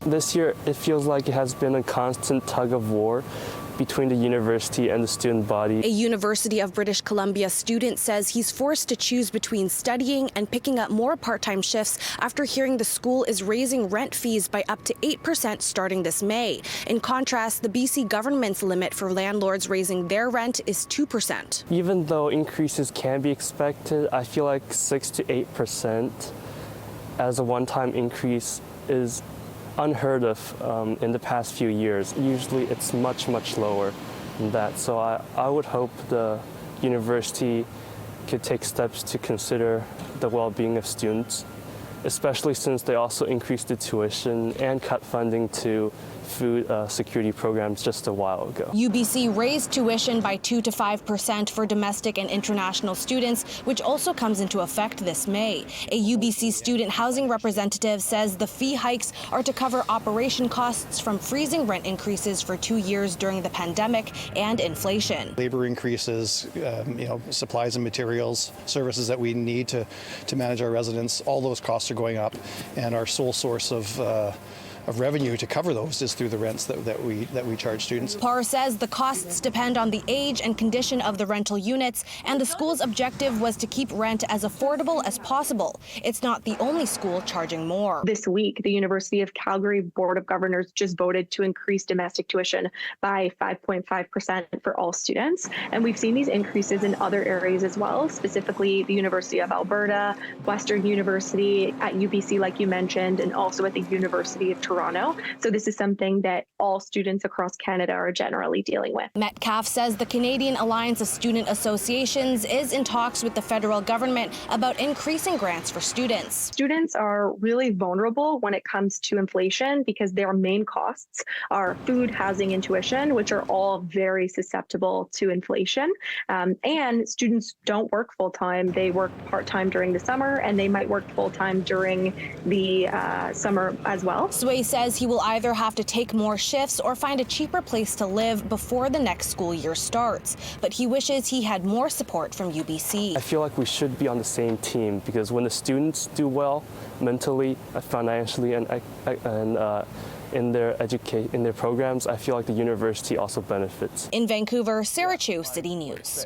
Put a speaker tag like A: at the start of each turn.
A: This year, it feels like it has been a constant tug of war between the university and the student body.
B: A University of British Columbia student says he's forced to choose between studying and picking up more part-time shifts after hearing the school is raising rent fees by up to 8% starting this May. In contrast, the BC government's limit for landlords raising their rent is 2%.
A: Even though increases can be expected, I feel like 6 to 8% as a one-time increase is unheard of in the past few years. Usually it's much lower than that. So I would hope the university could take steps to consider the well-being of students, especially since they also increased the tuition and cut funding to food security programs just a while ago.
B: UBC raised tuition by 2 to 5% for domestic and international students, which also comes into effect this May. A UBC student housing representative says the fee hikes are to cover operation costs from freezing rent increases for 2 years during the pandemic and inflation.
C: Labor increases, supplies and materials, services that we need to manage our residents, all those costs are going up, and our sole source of revenue to cover those is through the rents that we charge students.
B: Parr says the costs depend on the age and condition of the rental units, and the school's objective was to keep rent as affordable as possible. It's not the only school charging more.
D: This week, the University of Calgary Board of Governors just voted to increase domestic tuition by 5.5% for all students. And we've seen these increases in other areas as well, specifically the University of Alberta, Western University, at UBC, like you mentioned, and also at the University of Toronto. So this is something that all students across Canada are generally dealing with.
B: Metcalf says the Canadian Alliance of Student Associations is in talks with the federal government about increasing grants for students.
D: Students are really vulnerable when it comes to inflation because their main costs are food, housing, and tuition, which are all very susceptible to inflation. And students don't work full-time. They work part-time during the summer, and they might work full-time during the summer as well.
B: Sway says he will either have to take more shifts or find a cheaper place to live before the next school year starts. But he wishes he had more support from UBC.
A: I feel like we should be on the same team because when the students do well mentally, financially, and in their programs, I feel like the university also benefits.
B: In Vancouver, Sarah Chu, City News.